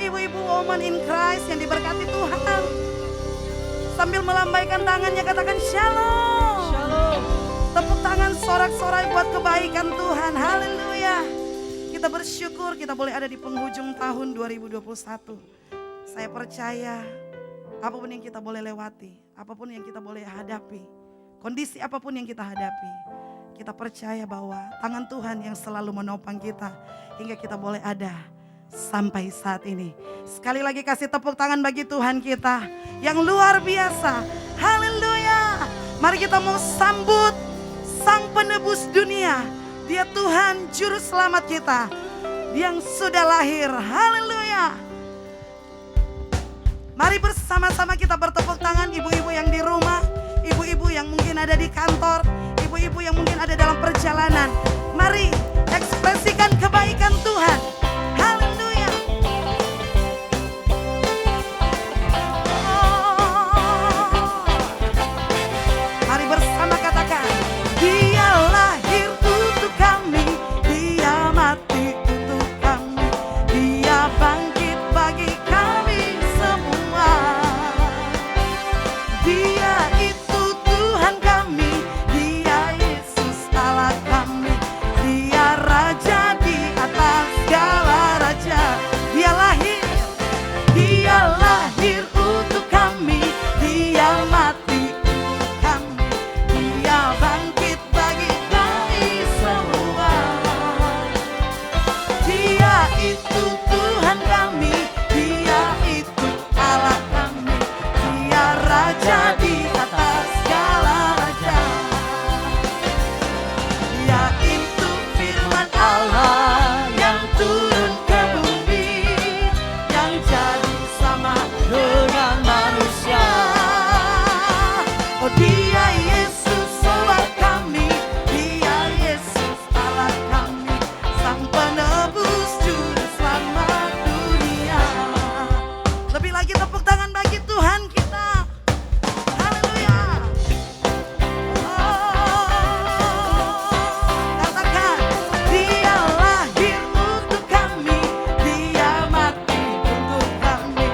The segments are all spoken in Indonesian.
Ibu-ibu woman in Christ yang diberkati Tuhan. Sambil melambaikan tangannya katakan shalom. Shalom. Tepuk tangan sorak-sorai buat kebaikan Tuhan. Haleluya. Kita bersyukur kita boleh ada di penghujung tahun 2021. Saya percaya apapun yang kita boleh lewati, apapun yang kita boleh hadapi, kondisi apapun yang kita hadapi, kita percaya bahwa tangan Tuhan yang selalu menopang kita hingga kita boleh ada sampai saat ini. Sekali lagi kasih tepuk tangan bagi Tuhan kita yang luar biasa. Haleluya. Mari kita mau sambut Sang Penebus dunia. Dia Tuhan Juru Selamat kita yang sudah lahir. Haleluya. Mari bersama-sama kita bertepuk tangan, ibu-ibu yang di rumah, ibu-ibu yang mungkin ada di kantor, ibu-ibu yang mungkin ada dalam perjalanan. Mari ekspresikan kebaikan Tuhan. Haleluya. Mari bersama katakan, Dia lahir untuk kami, Dia mati untuk kami, Dia bangkit bagi kami semua. Dia itu Tuhan kami, Dia Yesus Allah kami, Dia Raja di atas segala raja. Dia lahir untuk kami, Dia mati untuk kami, Dia bangkit bagi kami semua. Dia itu Tuhan kami, Dia itu Allah kami, Dia Raja di atas segala raja. Dia itu firman Allah yang turun ke bumi, yang jadi sama dengan manusia. Oh, Dia Yesus sobat kami, Dia Yesus Allah kami, Sang Penebus Juru Selamat dunia. Lebih lagi tepuk tangan bagi Tuhan kita. Haleluya. Katakan, Dia lahir untuk kami, Dia mati untuk kami.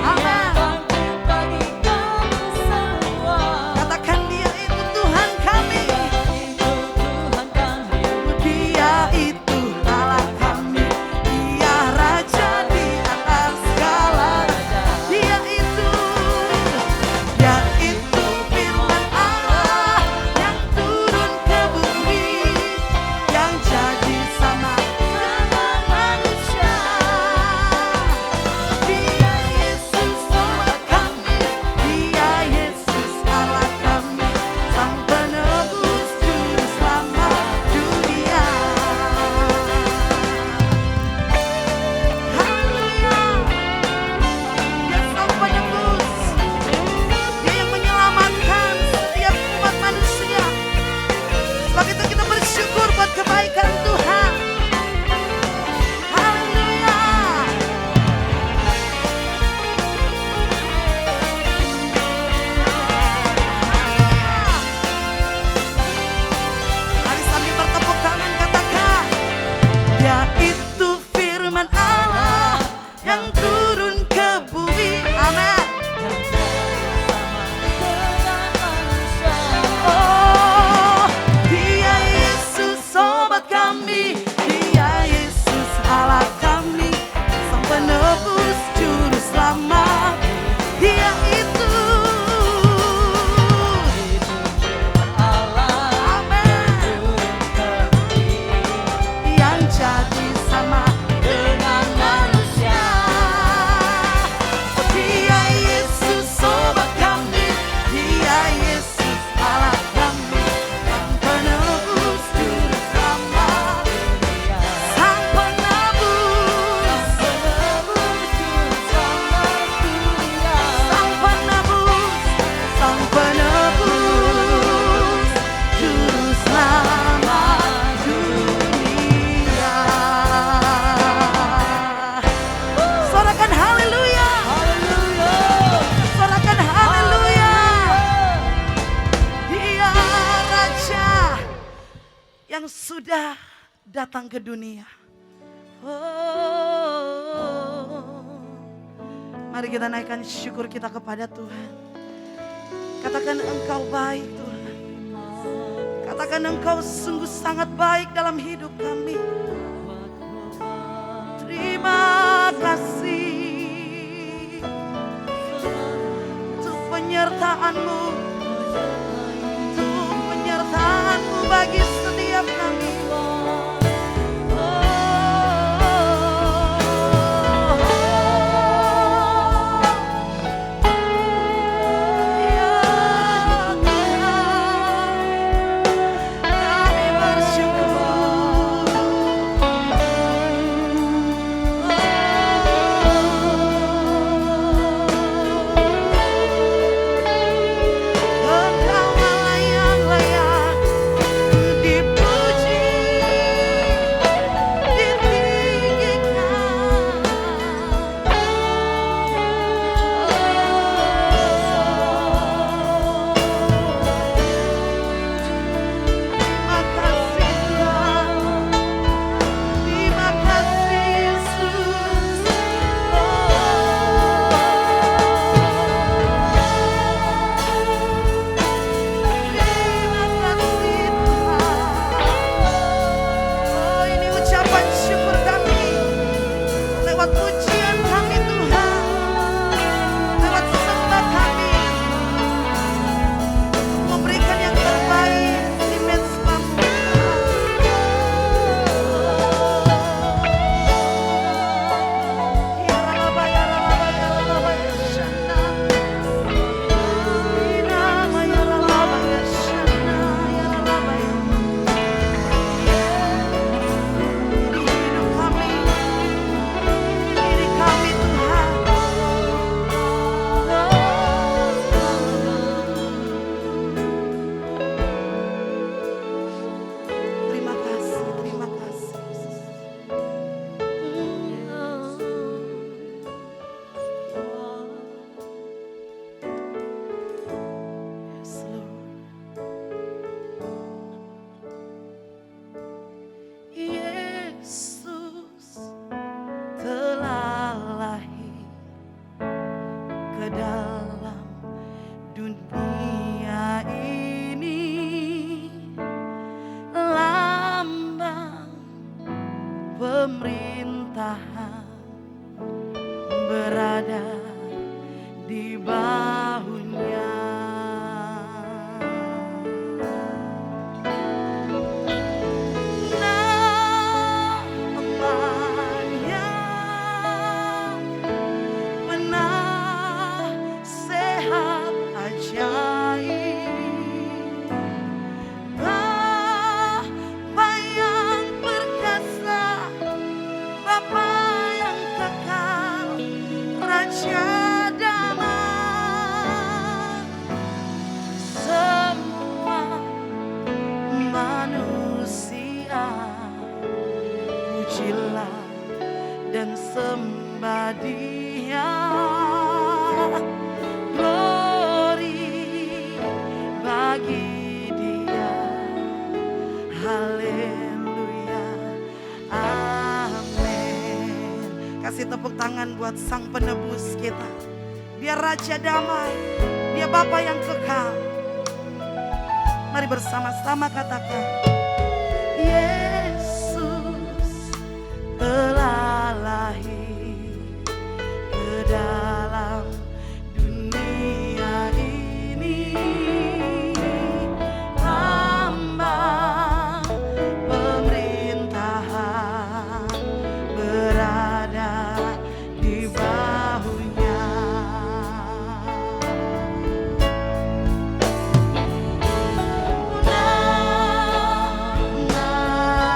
Amin. Bagi kami semua. Katakan, Dia itu Tuhan kami, Itu Tuhan kami. Dia itu Allah kami, Dia Raja di atas segala raja. Dia itu firman Allah yang turun ke bumi, yang jadi sama dengan manusia. Dia Yesus sobat kami, Dia Yesus Allah kami, Sang Penebus Juru Selamat dunia. Haleluya. Dia Sang Penebus, Dia yang menyelamatkan setiap umat manusia. Sebab itu kita bersyukur buat kebaikan Tuhan. Haleluya. Mari sambil bertepuk tangan katakan, Dia itu firman Allah yang turun ke bumi. Amin. Oh, Dia Yesus sobat kami, Dia Yesus Allah kami, Sang Penebus Juru Selamat. Dia itu Amin, yang jadi sama dengan manusia. Dia Yesus sobat kami, Dia Yesus Allah kami, Sang Penebus Juru Selamat. Sang Penebus, Sang Penebus, Sang Penebus Juru Selamat dunia. Sorakan haleluya. Sorakan haleluya. Dia Raja yang sudah datang ke dunia. Oh. Mari kita naikkan syukur kita kepada Tuhan. Katakan Engkau baik Tuhan. Katakan Engkau sungguh sangat baik dalam hidup kami. Terima kasih untuk penyertaan-Mu, untuk penyertaan-Mu bagi setiap kami. Pemerintahan berada di bahunya. Namanya penasehat ajaib, Bapa yang perkasa, Bapa yang kekal, Raja damai. Semua manusia pujilah dan sembah Dia. Glory bagi Dia. Haleluya. Amin. Kasih tepuk tangan buat Sang Penebus kita. Dia Raja damai, Dia Bapa yang kekal. Mari bersama-sama katakan, Yesus telah lahir ke dalam dunia ini. Lambang pemerintahan berada di bahunya. Namanya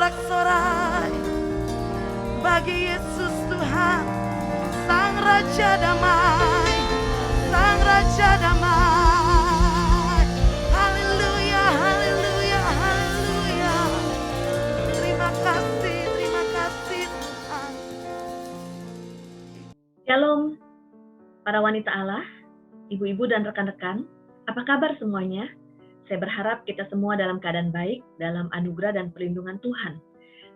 sorak-sorai bagi Yesus Tuhan, Sang Raja Damai, Sang Raja Damai. Haleluya, haleluya, haleluya. Terima kasih Tuhan. Shalom, para wanita Allah, ibu-ibu dan rekan-rekan, apa kabar semuanya? Saya berharap kita semua dalam keadaan baik, dalam anugerah dan perlindungan Tuhan.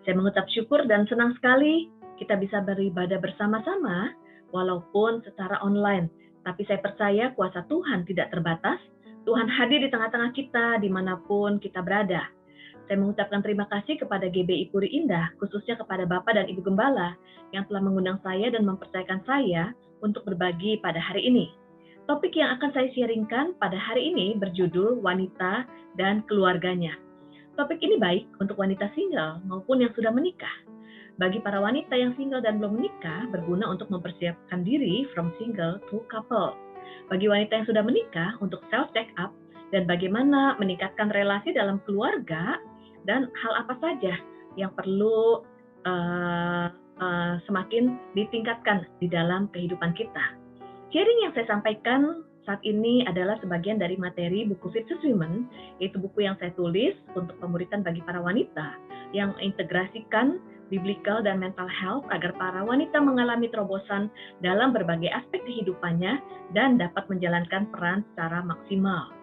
Saya mengucap syukur dan senang sekali kita bisa beribadah bersama-sama, walaupun secara online. Tapi saya percaya kuasa Tuhan tidak terbatas, Tuhan hadir di tengah-tengah kita dimanapun kita berada. Saya mengucapkan terima kasih kepada GBI Puri Indah, khususnya kepada Bapak dan Ibu Gembala yang telah mengundang saya dan mempercayakan saya untuk berbagi pada hari ini. Topik yang akan saya sharingkan pada hari ini berjudul Wanita dan Keluarganya. Topik ini baik untuk wanita single maupun yang sudah menikah. Bagi para wanita yang single dan belum menikah, berguna untuk mempersiapkan diri from single to couple. Bagi wanita yang sudah menikah, untuk self-check-up dan bagaimana meningkatkan relasi dalam keluarga dan hal apa saja yang perlu semakin ditingkatkan di dalam kehidupan kita. Sharing yang saya sampaikan saat ini adalah sebagian dari materi buku Fit Women, yaitu buku yang saya tulis untuk pemuritan bagi para wanita yang mengintegrasikan biblical dan mental health agar para wanita mengalami terobosan dalam berbagai aspek kehidupannya dan dapat menjalankan peran secara maksimal.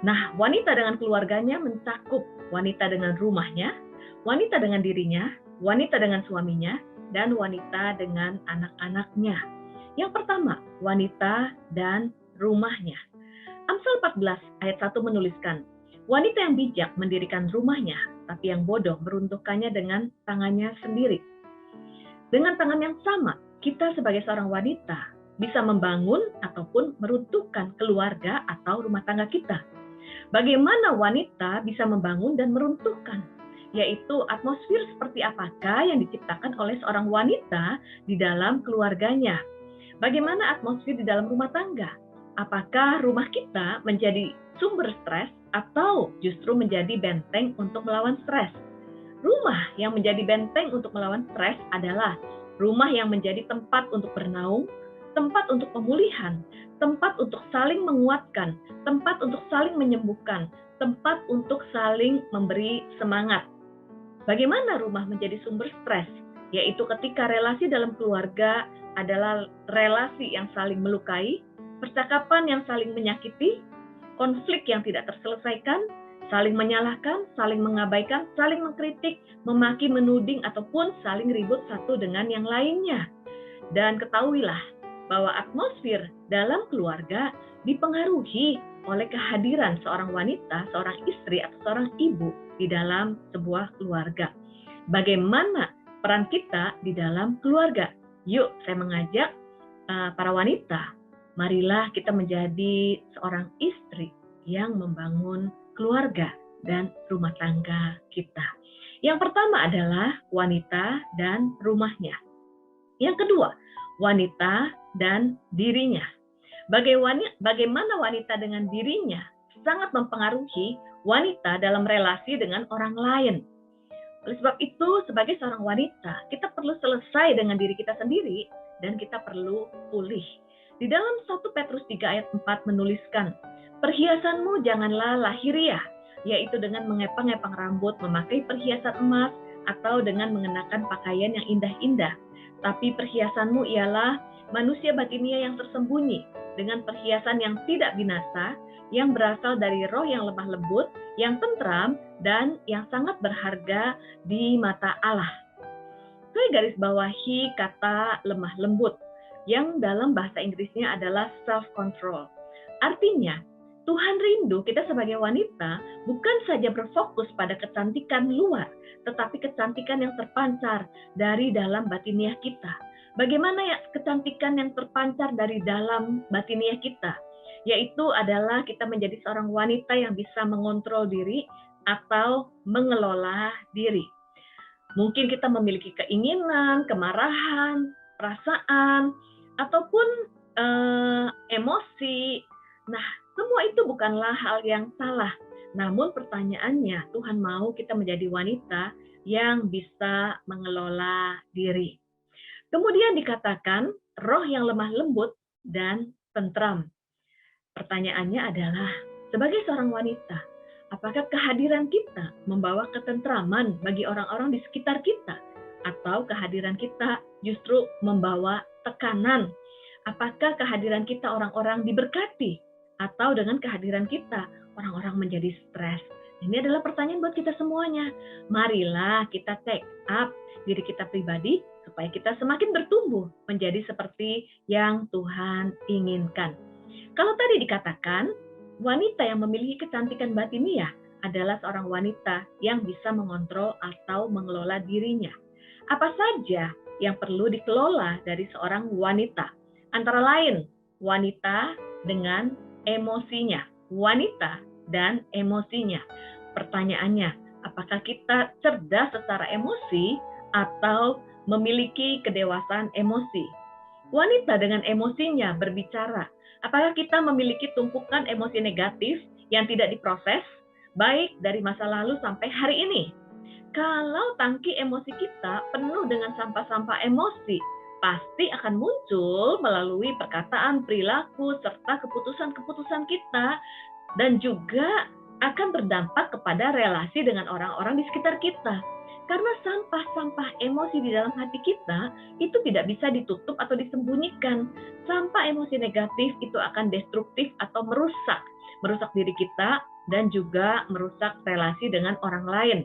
Nah, wanita dengan keluarganya mencakup wanita dengan rumahnya, wanita dengan dirinya, wanita dengan suaminya, dan wanita dengan anak-anaknya. Yang pertama, wanita dan rumahnya. Amsal 14 ayat 1 menuliskan, wanita yang bijak mendirikan rumahnya, tapi yang bodoh meruntuhkannya dengan tangannya sendiri. Dengan tangan yang sama, kita sebagai seorang wanita bisa membangun ataupun meruntuhkan keluarga atau rumah tangga kita. Bagaimana wanita bisa membangun dan meruntuhkan? Yaitu atmosfer seperti apakah yang diciptakan oleh seorang wanita di dalam keluarganya. Bagaimana atmosfer di dalam rumah tangga? Apakah rumah kita menjadi sumber stres atau justru menjadi benteng untuk melawan stres? Rumah yang menjadi benteng untuk melawan stres adalah rumah yang menjadi tempat untuk bernaung, tempat untuk pemulihan, tempat untuk saling menguatkan, tempat untuk saling menyembuhkan, tempat untuk saling memberi semangat. Bagaimana rumah menjadi sumber stres? Yaitu ketika relasi dalam keluarga adalah relasi yang saling melukai, percakapan yang saling menyakiti, konflik yang tidak terselesaikan, saling menyalahkan, saling mengabaikan, saling mengkritik, memaki, menuding, ataupun saling ribut satu dengan yang lainnya. Dan ketahuilah bahwa atmosfer dalam keluarga dipengaruhi oleh kehadiran seorang wanita, seorang istri, atau seorang ibu di dalam sebuah keluarga. Bagaimana peran kita di dalam keluarga? Yuk, saya mengajak para wanita, marilah kita menjadi seorang istri yang membangun keluarga dan rumah tangga kita. Yang pertama adalah wanita dan rumahnya. Yang kedua, wanita dan dirinya. Bagaimana wanita dengan dirinya sangat mempengaruhi wanita dalam relasi dengan orang lain. Oleh sebab itu, sebagai seorang wanita, kita perlu selesai dengan diri kita sendiri dan kita perlu pulih. Di dalam 1 Petrus 3 ayat 4 menuliskan, perhiasanmu janganlah lahiriah, yaitu dengan mengepang-epang rambut, memakai perhiasan emas, atau dengan mengenakan pakaian yang indah-indah. Tapi perhiasanmu ialah manusia batinia yang tersembunyi, dengan perhiasan yang tidak binasa, yang berasal dari roh yang lemah lembut, yang tentram, dan yang sangat berharga di mata Allah. Saya garis bawahi kata lemah lembut, yang dalam bahasa Inggrisnya adalah self-control. Artinya, Tuhan rindu kita sebagai wanita bukan saja berfokus pada kecantikan luar, tetapi kecantikan yang terpancar dari dalam batiniah kita. Bagaimana ya kecantikan yang terpancar dari dalam batiniah kita? Yaitu adalah kita menjadi seorang wanita yang bisa mengontrol diri atau mengelola diri. Mungkin kita memiliki keinginan, kemarahan, perasaan, ataupun emosi. Nah, semua itu bukanlah hal yang salah. Namun pertanyaannya, Tuhan mau kita menjadi wanita yang bisa mengelola diri. Kemudian dikatakan roh yang lemah lembut dan tentram. Pertanyaannya adalah, sebagai seorang wanita, apakah kehadiran kita membawa ketentraman bagi orang-orang di sekitar kita? Atau kehadiran kita justru membawa tekanan? Apakah kehadiran kita orang-orang diberkati? Atau dengan kehadiran kita, orang-orang menjadi stres? Ini adalah pertanyaan buat kita semuanya. Marilah kita take up diri kita pribadi supaya kita semakin bertumbuh menjadi seperti yang Tuhan inginkan. Kalau tadi dikatakan, wanita yang memiliki kecantikan batiniah adalah seorang wanita yang bisa mengontrol atau mengelola dirinya. Apa saja yang perlu dikelola dari seorang wanita? Antara lain, wanita dengan emosinya. Wanita dan emosinya. Pertanyaannya, apakah kita cerdas secara emosi atau memiliki kedewasaan emosi? Wanita dengan emosinya berbicara. Apakah kita memiliki tumpukan emosi negatif yang tidak diproses, baik dari masa lalu sampai hari ini? Kalau tangki emosi kita penuh dengan sampah-sampah emosi, pasti akan muncul melalui perkataan, perilaku, serta keputusan-keputusan kita, dan juga akan berdampak kepada relasi dengan orang-orang di sekitar kita. Karena sampah-sampah emosi di dalam hati kita itu tidak bisa ditutup atau disembunyikan. Sampah emosi negatif itu akan destruktif atau merusak diri kita dan juga merusak relasi dengan orang lain.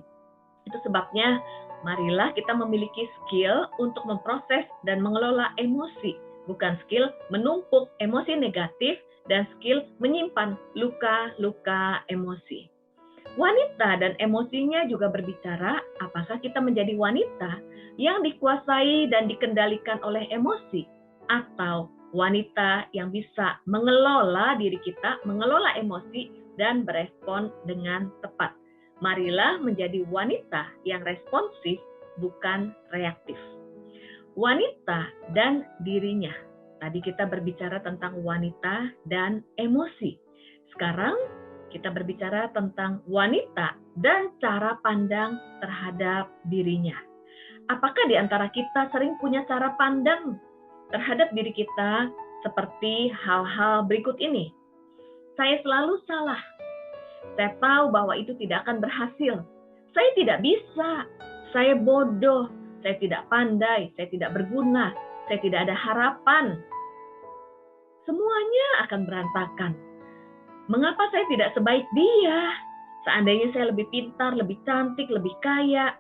Itu sebabnya marilah kita memiliki skill untuk memproses dan mengelola emosi, bukan skill menumpuk emosi negatif dan skill menyimpan luka-luka emosi. Wanita dan emosinya juga berbicara, apakah kita menjadi wanita yang dikuasai dan dikendalikan oleh emosi, atau wanita yang bisa mengelola diri kita, mengelola emosi, dan berespon dengan tepat. Marilah menjadi wanita yang responsif, bukan reaktif. Wanita dan dirinya. Tadi kita berbicara tentang wanita dan emosi. Sekarang kita berbicara tentang wanita dan cara pandang terhadap dirinya. Apakah di antara kita sering punya cara pandang terhadap diri kita seperti hal-hal berikut ini? Saya selalu salah. Saya tahu bahwa itu tidak akan berhasil. Saya tidak bisa. Saya bodoh. Saya tidak pandai. Saya tidak berguna. Saya tidak ada harapan. Semuanya akan berantakan. Mengapa saya tidak sebaik dia? Seandainya saya lebih pintar, lebih cantik, lebih kaya.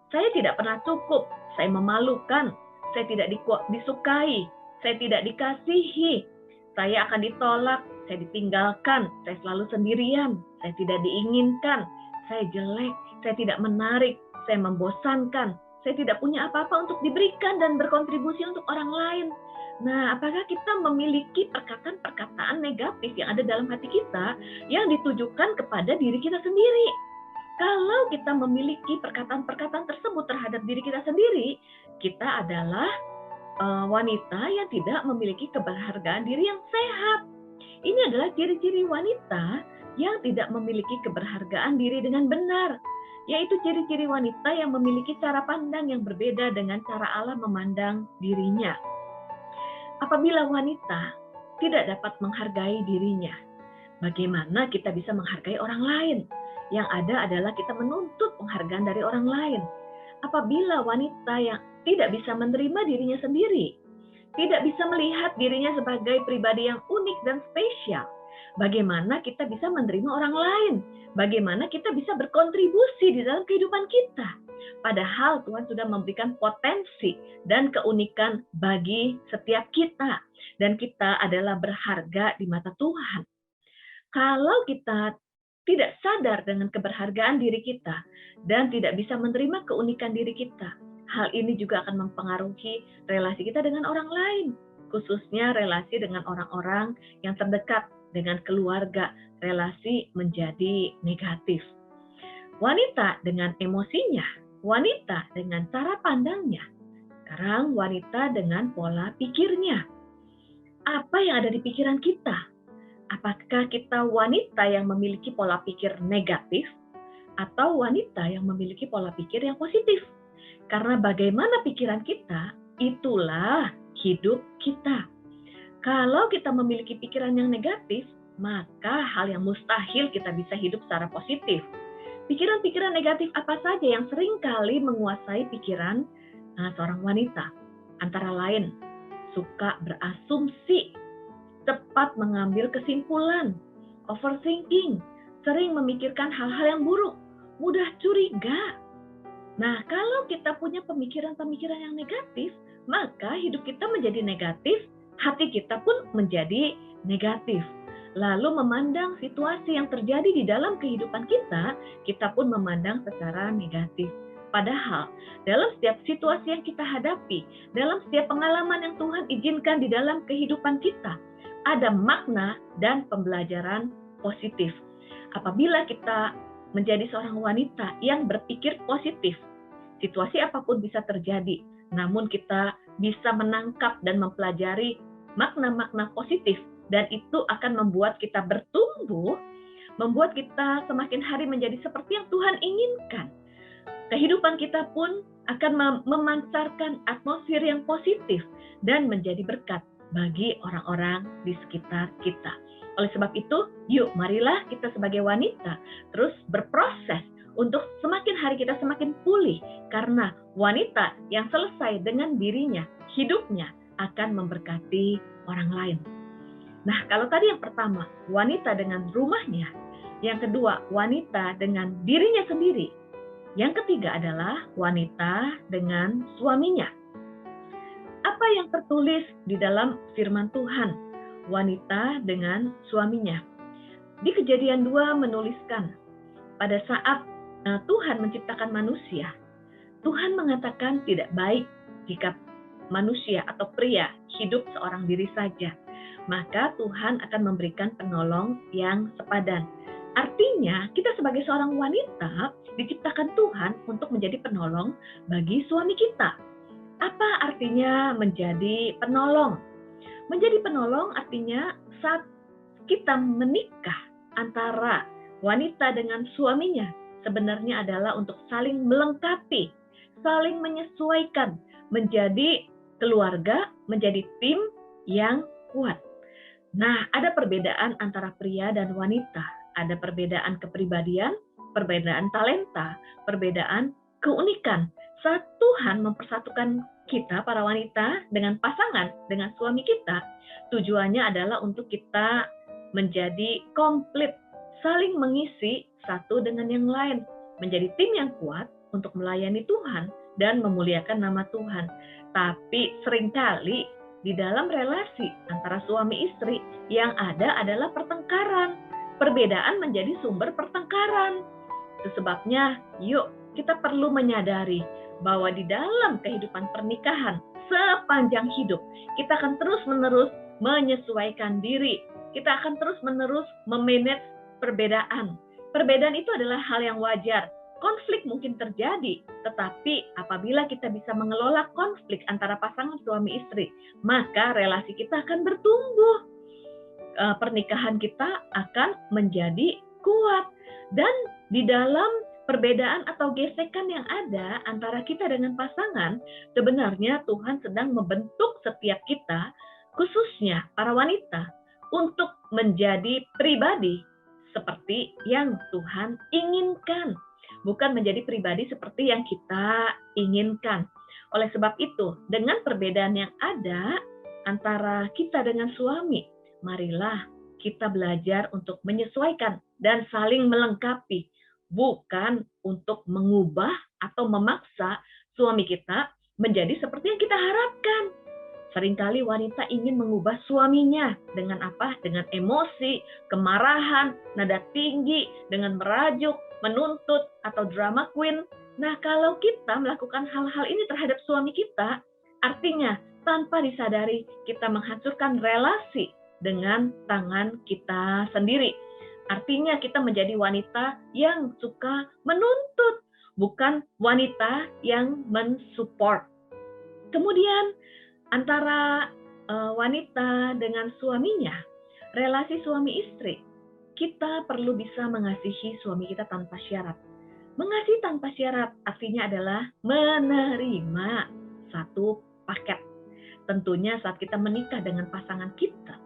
Saya tidak pernah cukup. Saya memalukan. Saya tidak disukai. Saya tidak dikasihi. Saya akan ditolak. Saya ditinggalkan. Saya selalu sendirian. Saya tidak diinginkan. Saya jelek. Saya tidak menarik. Saya membosankan. Saya tidak punya apa-apa untuk diberikan dan berkontribusi untuk orang lain. Nah, apakah kita memiliki perkataan-perkataan negatif yang ada dalam hati kita yang ditujukan kepada diri kita sendiri? Kalau kita memiliki perkataan-perkataan tersebut terhadap diri kita sendiri, kita adalah wanita yang tidak memiliki keberhargaan diri yang sehat. Ini adalah ciri-ciri wanita yang tidak memiliki keberhargaan diri dengan benar, yaitu ciri-ciri wanita yang memiliki cara pandang yang berbeda dengan cara Allah memandang dirinya. Apabila wanita tidak dapat menghargai dirinya, bagaimana kita bisa menghargai orang lain? Yang ada adalah kita menuntut penghargaan dari orang lain. Apabila wanita yang tidak bisa menerima dirinya sendiri, tidak bisa melihat dirinya sebagai pribadi yang unik dan spesial, bagaimana kita bisa menerima orang lain? Bagaimana kita bisa berkontribusi di dalam kehidupan kita? Padahal Tuhan sudah memberikan potensi dan keunikan bagi setiap kita. Dan kita adalah berharga di mata Tuhan. Kalau kita tidak sadar dengan keberhargaan diri kita dan tidak bisa menerima keunikan diri kita, hal ini juga akan mempengaruhi relasi kita dengan orang lain. Khususnya relasi dengan orang-orang yang terdekat, dengan keluarga, relasi menjadi negatif. Wanita dengan emosinya, wanita dengan cara pandangnya, sekarang wanita dengan pola pikirnya. Apa yang ada di pikiran kita? Apakah kita wanita yang memiliki pola pikir negatif atau wanita yang memiliki pola pikir yang positif. Karena bagaimana pikiran kita, itulah hidup kita. Kalau kita memiliki pikiran yang negatif, maka hal yang mustahil kita bisa hidup secara positif. Pikiran-pikiran negatif apa saja yang sering kali menguasai pikiran seorang wanita? Antara lain, suka berasumsi, cepat mengambil kesimpulan, overthinking, sering memikirkan hal-hal yang buruk, mudah curiga. Nah, kalau kita punya pemikiran-pemikiran yang negatif, maka hidup kita menjadi negatif, hati kita pun menjadi negatif. Lalu memandang situasi yang terjadi di dalam kehidupan kita pun memandang secara negatif. Padahal, dalam setiap situasi yang kita hadapi, dalam setiap pengalaman yang Tuhan izinkan di dalam kehidupan kita, ada makna dan pembelajaran positif. Apabila kita menjadi seorang wanita yang berpikir positif, situasi apapun bisa terjadi, namun kita bisa menangkap dan mempelajari makna-makna positif, dan itu akan membuat kita bertumbuh, membuat kita semakin hari menjadi seperti yang Tuhan inginkan. Kehidupan kita pun akan memancarkan atmosfer yang positif dan menjadi berkat bagi orang-orang di sekitar kita. Oleh sebab itu, yuk marilah kita sebagai wanita terus berproses untuk semakin hari kita semakin pulih, karena wanita yang selesai dengan dirinya, hidupnya akan memberkati orang lain. Nah, kalau tadi yang pertama, wanita dengan rumahnya, yang kedua, wanita dengan dirinya sendiri, yang ketiga adalah wanita dengan suaminya. Apa yang tertulis di dalam firman Tuhan? Wanita dengan suaminya. Di Kejadian 2 menuliskan, pada saat Tuhan menciptakan manusia, Tuhan mengatakan tidak baik jika manusia atau pria hidup seorang diri saja. Maka Tuhan akan memberikan penolong yang sepadan. Artinya, kita sebagai seorang wanita diciptakan Tuhan untuk menjadi penolong bagi suami kita. Apa artinya menjadi penolong? Menjadi penolong artinya saat kita menikah antara wanita dengan suaminya, sebenarnya adalah untuk saling melengkapi, saling menyesuaikan, menjadi keluarga, menjadi tim yang kuat. Nah, ada perbedaan antara pria dan wanita. Ada perbedaan kepribadian, perbedaan talenta, perbedaan keunikan. Saat Tuhan mempersatukan kita, para wanita, dengan pasangan, dengan suami kita, tujuannya adalah untuk kita menjadi komplit, saling mengisi satu dengan yang lain, menjadi tim yang kuat untuk melayani Tuhan dan memuliakan nama Tuhan. Tapi seringkali di dalam relasi antara suami istri yang ada adalah pertengkaran. Perbedaan menjadi sumber pertengkaran. Itu sebabnya, yuk kita perlu menyadari bahwa di dalam kehidupan pernikahan sepanjang hidup, kita akan terus-menerus menyesuaikan diri. Kita akan terus-menerus memanage perbedaan. Perbedaan itu adalah hal yang wajar. Konflik mungkin terjadi, tetapi apabila kita bisa mengelola konflik antara pasangan suami istri, maka relasi kita akan bertumbuh. Pernikahan kita akan menjadi kuat. Dan di dalam perbedaan atau gesekan yang ada antara kita dengan pasangan, sebenarnya Tuhan sedang membentuk setiap kita, khususnya para wanita, untuk menjadi pribadi seperti yang Tuhan inginkan, bukan menjadi pribadi seperti yang kita inginkan. Oleh sebab itu, dengan perbedaan yang ada antara kita dengan suami, marilah kita belajar untuk menyesuaikan dan saling melengkapi, bukan untuk mengubah atau memaksa suami kita menjadi seperti yang kita harapkan. Seringkali wanita ingin mengubah suaminya dengan apa? Dengan emosi, kemarahan, nada tinggi, dengan merajuk, menuntut, atau drama queen. Nah, kalau kita melakukan hal-hal ini terhadap suami kita, artinya tanpa disadari kita menghancurkan relasi dengan tangan kita sendiri. Artinya kita menjadi wanita yang suka menuntut, bukan wanita yang mensupport. Kemudian antara wanita dengan suaminya, relasi suami istri, kita perlu bisa mengasihi suami kita tanpa syarat. Mengasihi tanpa syarat artinya adalah menerima satu paket. Tentunya saat kita menikah dengan pasangan kita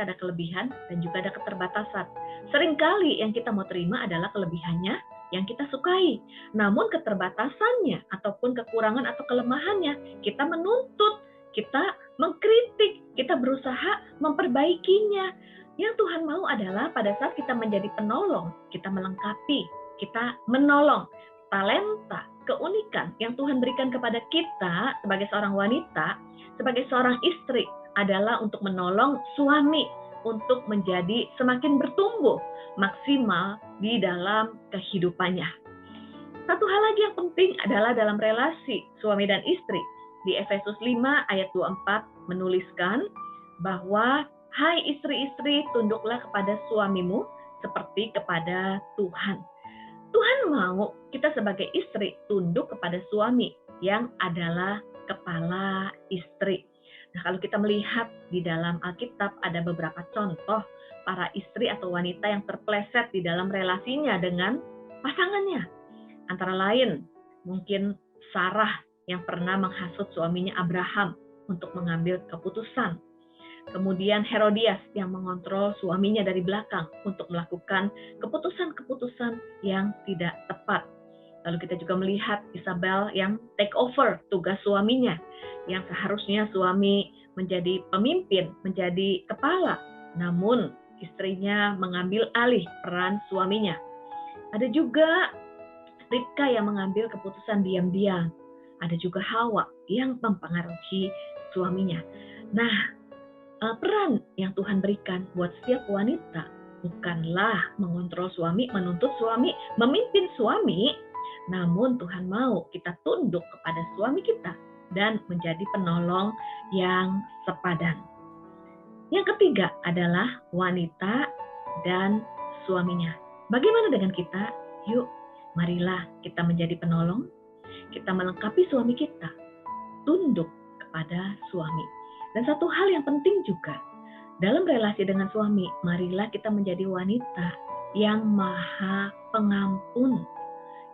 ada kelebihan dan juga ada keterbatasan. Seringkali yang kita mau terima adalah kelebihannya yang kita sukai. Namun keterbatasannya ataupun kekurangan atau kelemahannya, kita menuntut, kita mengkritik, kita berusaha memperbaikinya. Yang Tuhan mau adalah pada saat kita menjadi penolong, kita melengkapi, kita menolong talenta, keunikan yang Tuhan berikan kepada kita sebagai seorang wanita, sebagai seorang istri adalah untuk menolong suami untuk menjadi semakin bertumbuh maksimal di dalam kehidupannya. Satu hal lagi yang penting adalah dalam relasi suami dan istri. Di Efesus 5 ayat 24 menuliskan bahwa hai istri-istri, tunduklah kepada suamimu seperti kepada Tuhan. Tuhan mau kita sebagai istri tunduk kepada suami yang adalah kepala istri. Nah, kalau kita melihat di dalam Alkitab ada beberapa contoh para istri atau wanita yang terpleset di dalam relasinya dengan pasangannya. Antara lain, mungkin Sarah yang pernah menghasut suaminya Abraham untuk mengambil keputusan. Kemudian Herodias yang mengontrol suaminya dari belakang untuk melakukan keputusan-keputusan yang tidak tepat. Lalu kita juga melihat Isabel yang take over tugas suaminya, yang seharusnya suami menjadi pemimpin, menjadi kepala, namun istrinya mengambil alih peran suaminya. Ada juga Ribka yang mengambil keputusan diam-diam. Ada juga Hawa yang mempengaruhi suaminya. Nah, peran yang Tuhan berikan buat setiap wanita bukanlah mengontrol suami, menuntut suami, memimpin suami, namun Tuhan mau kita tunduk kepada suami kita dan menjadi penolong yang sepadan. Yang ketiga adalah wanita dan suaminya. Bagaimana dengan kita? Yuk, marilah kita menjadi penolong, kita melengkapi suami kita, tunduk kepada suami. Dan satu hal yang penting juga, dalam relasi dengan suami, marilah kita menjadi wanita yang maha pengampun,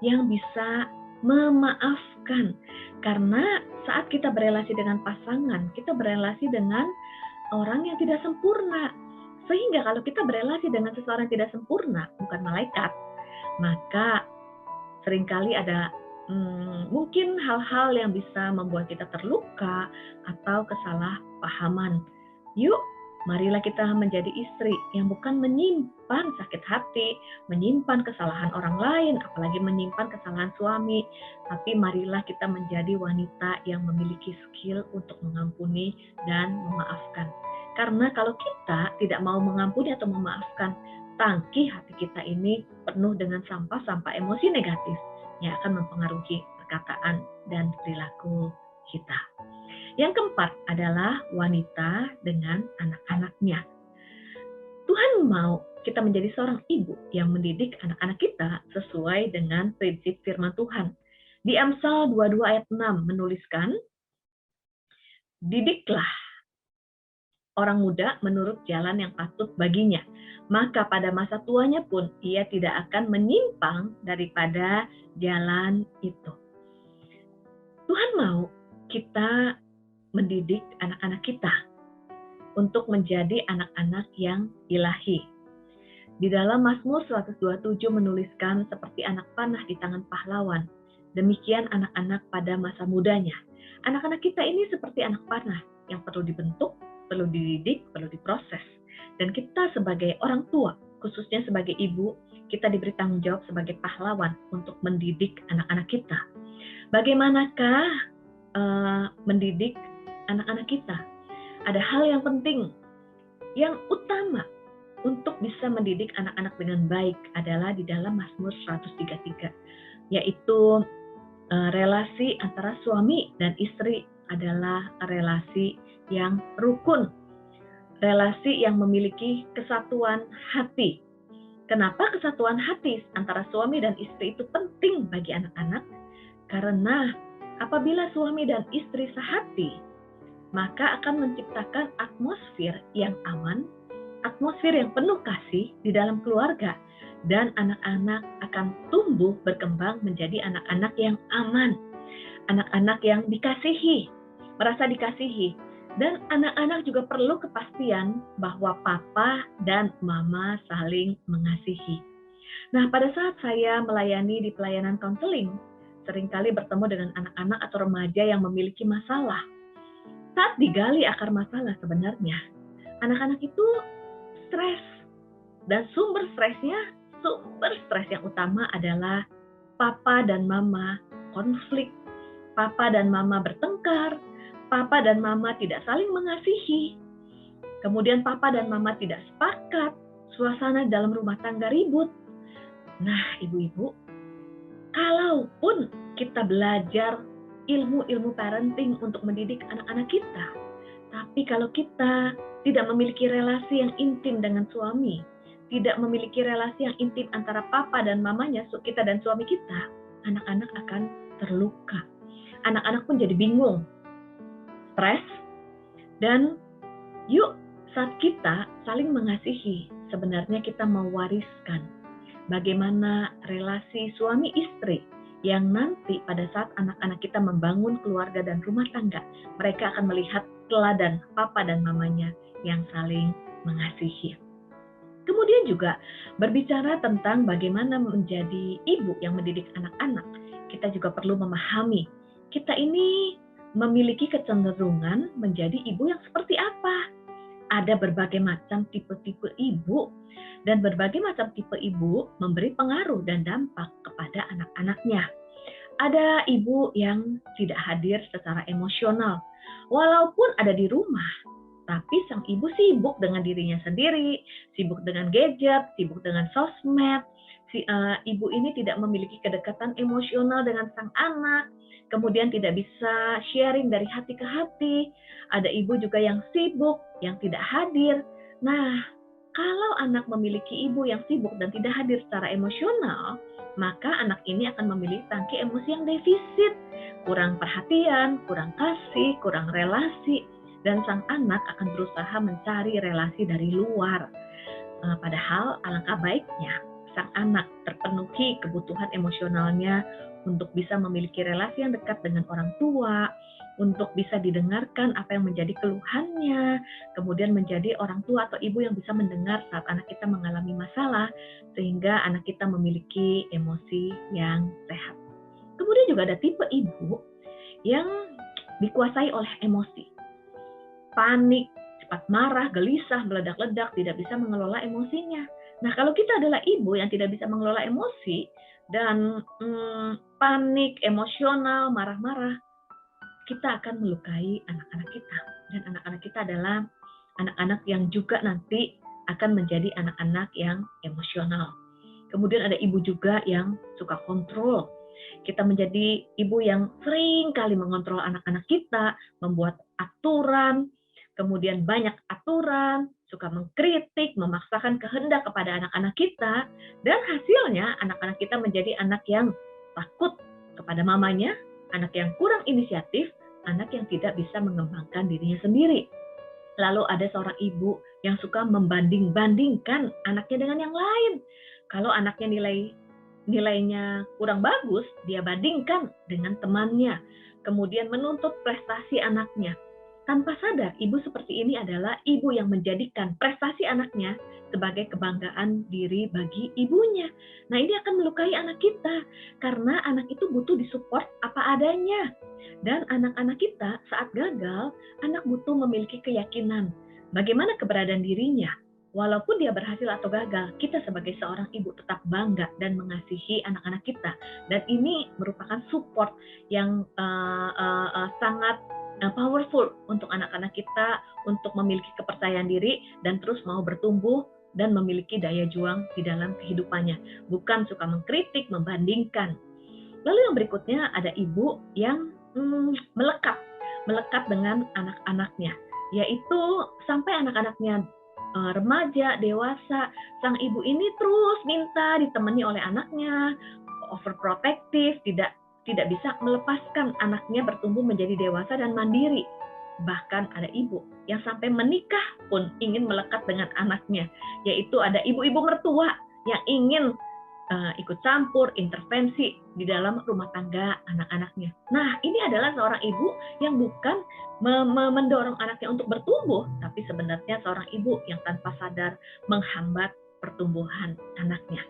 yang bisa memaafkan. Karena saat kita berelasi dengan pasangan, kita berelasi dengan orang yang tidak sempurna. Sehingga kalau kita berelasi dengan seseorang yang tidak sempurna, bukan malaikat, maka seringkali ada mungkin hal-hal yang bisa membuat kita terluka atau kesalahpahaman. Yuk, marilah kita menjadi istri yang bukan menyimpan sakit hati, menyimpan kesalahan orang lain, apalagi menyimpan kesalahan suami. Tapi marilah kita menjadi wanita yang memiliki skill untuk mengampuni dan memaafkan. Karena kalau kita tidak mau mengampuni atau memaafkan, tangki hati kita ini penuh dengan sampah-sampah emosi negatif yang akan mempengaruhi perkataan dan perilaku kita. Yang keempat adalah wanita dengan anak-anaknya. Tuhan mau kita menjadi seorang ibu yang mendidik anak-anak kita sesuai dengan prinsip firman Tuhan. Di Amsal 22 ayat 6 menuliskan, didiklah orang muda menurut jalan yang patut baginya, maka pada masa tuanya pun ia tidak akan menyimpang daripada jalan itu. Tuhan mau kita mendidik anak-anak kita untuk menjadi anak-anak yang ilahi. Di dalam Mazmur 127 menuliskan seperti anak panah di tangan pahlawan, demikian anak-anak pada masa mudanya. Anak-anak kita ini seperti anak panah yang perlu dibentuk, perlu dididik, perlu diproses. Dan kita sebagai orang tua, khususnya sebagai ibu, kita diberi tanggung jawab sebagai pahlawan untuk mendidik anak-anak kita. Bagaimanakah mendidik anak-anak kita? Ada hal yang penting, yang utama untuk bisa mendidik anak-anak dengan baik adalah di dalam Mazmur 133, yaitu relasi antara suami dan istri adalah relasi yang rukun, relasi yang memiliki kesatuan hati. Kenapa kesatuan hati antara suami dan istri itu penting bagi anak-anak? Karena apabila suami dan istri sehati, maka akan menciptakan atmosfer yang aman, atmosfer yang penuh kasih di dalam keluarga. dan anak-anak akan tumbuh berkembang menjadi anak-anak yang aman, anak-anak yang dikasihi, merasa dikasihi. Dan anak-anak juga perlu kepastian bahwa papa dan mama saling mengasihi. Nah, pada saat saya melayani di pelayanan konseling, seringkali bertemu dengan anak-anak atau remaja yang memiliki masalah. Saat digali akar masalah sebenarnya, anak-anak itu stres. Dan sumber stres yang utama adalah papa dan mama konflik. Papa dan mama bertengkar, papa dan mama tidak saling mengasihi. Kemudian papa dan mama tidak sepakat, suasana dalam rumah tangga ribut. Nah, ibu-ibu, kalaupun kita belajar ilmu-ilmu parenting untuk mendidik anak-anak kita, tapi kalau kita tidak memiliki relasi yang intim dengan suami, tidak memiliki relasi yang intim antara papa dan mamanya, kita dan suami kita, anak-anak akan terluka. Anak-anak pun jadi bingung, stres, dan yuk saat kita saling mengasihi, sebenarnya kita mewariskan bagaimana relasi suami istri yang nanti pada saat anak-anak kita membangun keluarga dan rumah tangga, mereka akan melihat teladan papa dan mamanya yang saling mengasihi. Kemudian juga berbicara tentang bagaimana menjadi ibu yang mendidik anak-anak, kita juga perlu memahami kita ini memiliki kecenderungan menjadi ibu yang seperti apa. Ada berbagai macam tipe-tipe ibu, dan berbagai macam tipe ibu memberi pengaruh dan dampak kepada anak-anaknya. Ada ibu yang tidak hadir secara emosional, walaupun ada di rumah, tapi sang ibu sibuk dengan dirinya sendiri, sibuk dengan gadget, sibuk dengan sosmed. Ibu ini tidak memiliki kedekatan emosional dengan sang anak, kemudian tidak bisa sharing dari hati ke hati. Ada ibu juga yang sibuk, yang tidak hadir. Nah, kalau anak memiliki ibu yang sibuk dan tidak hadir secara emosional, maka anak ini akan memiliki tangki emosi yang defisit, kurang perhatian, kurang kasih, kurang relasi, dan sang anak akan berusaha mencari relasi dari luar. Padahal alangkah baiknya sang anak terpenuhi kebutuhan emosionalnya untuk bisa memiliki relasi yang dekat dengan orang tua, untuk bisa didengarkan apa yang menjadi keluhannya, kemudian menjadi orang tua atau ibu yang bisa mendengar saat anak kita mengalami masalah, sehingga anak kita memiliki emosi yang sehat. Kemudian juga ada tipe ibu yang dikuasai oleh emosi. Panik, cepat marah, gelisah, meledak-ledak, tidak bisa mengelola emosinya. Nah, kalau kita adalah ibu yang tidak bisa mengelola emosi dan panik, emosional, marah-marah, kita akan melukai anak-anak kita. Dan anak-anak kita adalah anak-anak yang juga nanti akan menjadi anak-anak yang emosional. Kemudian ada ibu juga yang suka kontrol. Kita menjadi ibu yang sering kali mengontrol anak-anak kita, membuat aturan, kemudian banyak aturan, suka mengkritik, memaksakan kehendak kepada anak-anak kita, dan hasilnya anak-anak kita menjadi anak yang takut kepada mamanya, anak yang kurang inisiatif, anak yang tidak bisa mengembangkan dirinya sendiri. Lalu ada seorang ibu yang suka membanding-bandingkan anaknya dengan yang lain. Kalau anaknya nilainya kurang bagus, dia bandingkan dengan temannya, kemudian menuntut prestasi anaknya. Tanpa sadar, ibu seperti ini adalah ibu yang menjadikan prestasi anaknya sebagai kebanggaan diri bagi ibunya. Nah, ini akan melukai anak kita, karena anak itu butuh disupport apa adanya. Dan anak-anak kita saat gagal, anak butuh memiliki keyakinan bagaimana keberadaan dirinya. Walaupun dia berhasil atau gagal, kita sebagai seorang ibu tetap bangga dan mengasihi anak-anak kita. Dan ini merupakan support yang sangat powerful untuk anak-anak kita untuk memiliki kepercayaan diri dan terus mau bertumbuh dan memiliki daya juang di dalam kehidupannya. Bukan suka mengkritik, membandingkan. Lalu yang berikutnya ada ibu yang melekat dengan anak-anaknya. Yaitu sampai anak-anaknya remaja, dewasa, sang ibu ini terus minta ditemani oleh anaknya, overprotective, tidak bisa melepaskan anaknya bertumbuh menjadi dewasa dan mandiri. Bahkan ada ibu yang sampai menikah pun ingin melekat dengan anaknya, yaitu ada ibu-ibu mertua yang ingin ikut campur, intervensi di dalam rumah tangga anak-anaknya. Nah, ini adalah seorang ibu yang bukan mendorong anaknya untuk bertumbuh, tapi sebenarnya seorang ibu yang tanpa sadar menghambat pertumbuhan anaknya.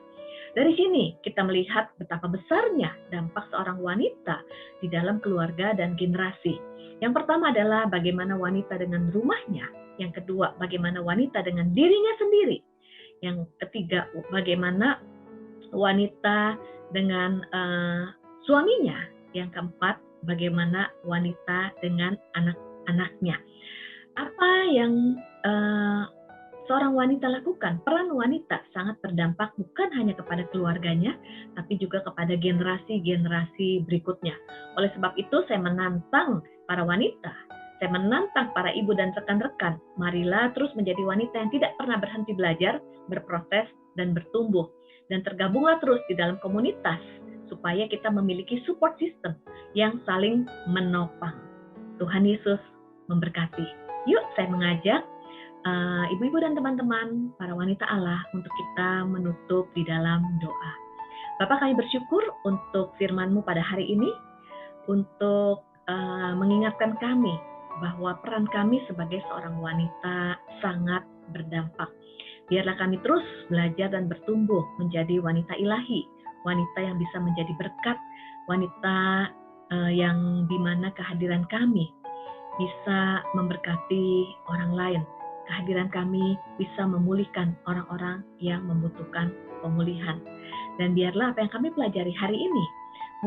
Dari sini kita melihat betapa besarnya dampak seorang wanita di dalam keluarga dan generasi. Yang pertama adalah bagaimana wanita dengan rumahnya. Yang kedua, bagaimana wanita dengan dirinya sendiri. Yang ketiga, bagaimana wanita dengan suaminya. Yang keempat, bagaimana wanita dengan anak-anaknya. Apa yang seorang wanita lakukan? Peran wanita sangat berdampak bukan hanya kepada keluarganya, tapi juga kepada generasi-generasi berikutnya. Oleh sebab itu, saya menantang para wanita, saya menantang para ibu dan rekan-rekan, marilah terus menjadi wanita yang tidak pernah berhenti belajar, berproses, dan bertumbuh. Dan tergabunglah terus di dalam komunitas, supaya kita memiliki support system yang saling menopang. Tuhan Yesus memberkati. Yuk, saya mengajak ibu-ibu dan teman-teman, para wanita Allah, untuk kita menutup di dalam doa. Bapak, kami bersyukur untuk firman-Mu pada hari ini, untuk mengingatkan kami bahwa peran kami sebagai seorang wanita sangat berdampak. Biarlah kami terus belajar dan bertumbuh menjadi wanita ilahi, wanita yang bisa menjadi berkat, wanita yang dimana kehadiran kami bisa memberkati orang lain. Kehadiran kami bisa memulihkan orang-orang yang membutuhkan pemulihan. Dan biarlah apa yang kami pelajari hari ini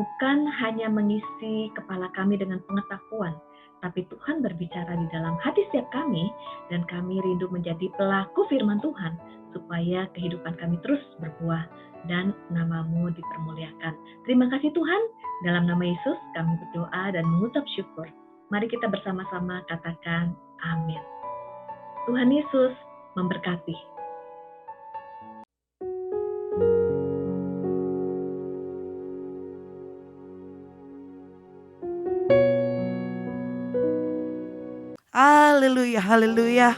bukan hanya mengisi kepala kami dengan pengetahuan, tapi Tuhan berbicara di dalam hati setiap kami, dan kami rindu menjadi pelaku firman Tuhan, supaya kehidupan kami terus berbuah, dan nama-Mu dipermuliakan. Terima kasih Tuhan, dalam nama Yesus kami berdoa dan mengucap syukur. Mari kita bersama-sama katakan amin. Tuhan Yesus memberkati. Haleluya, haleluya.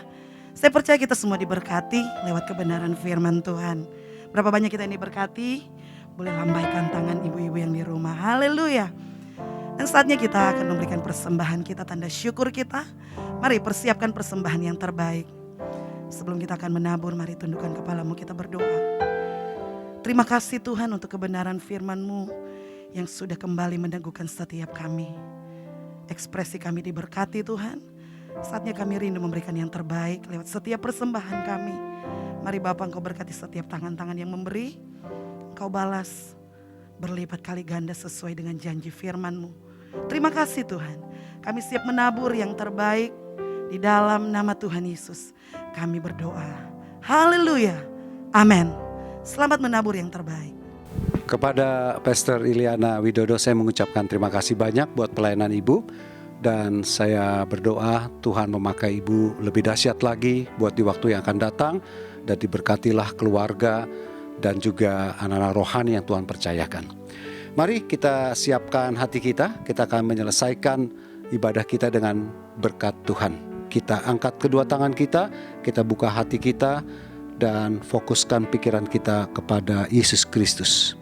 Saya percaya kita semua diberkati lewat kebenaran firman Tuhan. Berapa banyak kita yang diberkati? Boleh lambaikan tangan ibu-ibu yang di rumah. Haleluya. Dan saatnya kita akan memberikan persembahan kita, tanda syukur kita. Mari persiapkan persembahan yang terbaik. Sebelum kita akan menabur, mari tundukkan kepalamu, kita berdoa. Terima kasih Tuhan untuk kebenaran firman-Mu yang sudah kembali meneguhkan setiap kami. Ekspresi kami diberkati Tuhan. Saatnya kami rindu memberikan yang terbaik lewat setiap persembahan kami. Mari Bapa, Engkau berkati setiap tangan-tangan yang memberi. Engkau balas berlipat kali ganda sesuai dengan janji firman-Mu. Terima kasih Tuhan. Kami siap menabur yang terbaik di dalam nama Tuhan Yesus. Kami berdoa. Haleluya. Amin. Selamat menabur yang terbaik. Kepada Pastor Iliana Widodo, saya mengucapkan terima kasih banyak buat pelayanan Ibu. Dan saya berdoa Tuhan memakai Ibu lebih dahsyat lagi buat di waktu yang akan datang. Dan diberkatilah keluarga dan juga anak-anak rohani yang Tuhan percayakan. Mari kita siapkan hati kita. Kita akan menyelesaikan ibadah kita dengan berkat Tuhan. Kita angkat kedua tangan kita buka hati kita, dan fokuskan pikiran kita kepada Yesus Kristus.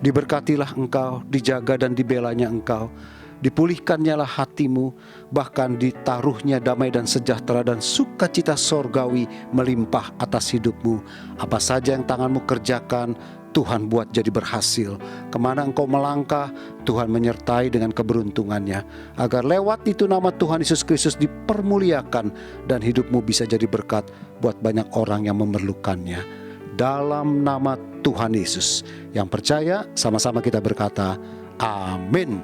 Diberkatilah engkau, dijaga dan dibelanya engkau, dipulihkannya lah hatimu, bahkan ditaruhnya damai dan sejahtera dan sukacita sorgawi melimpah atas hidupmu. Apa saja yang tanganmu kerjakan, Tuhan buat jadi berhasil. Kemana engkau melangkah, Tuhan menyertai dengan keberuntungannya. Agar lewat itu nama Tuhan Yesus Kristus dipermuliakan, dan hidupmu bisa jadi berkat buat banyak orang yang memerlukannya. Dalam nama Tuhan Yesus. Yang percaya, sama-sama kita berkata, amin.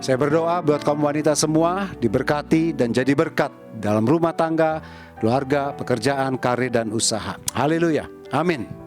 Saya berdoa buat kaum wanita semua diberkati dan jadi berkat dalam rumah tangga, keluarga, pekerjaan, karir, dan usaha. Haleluya. Amin.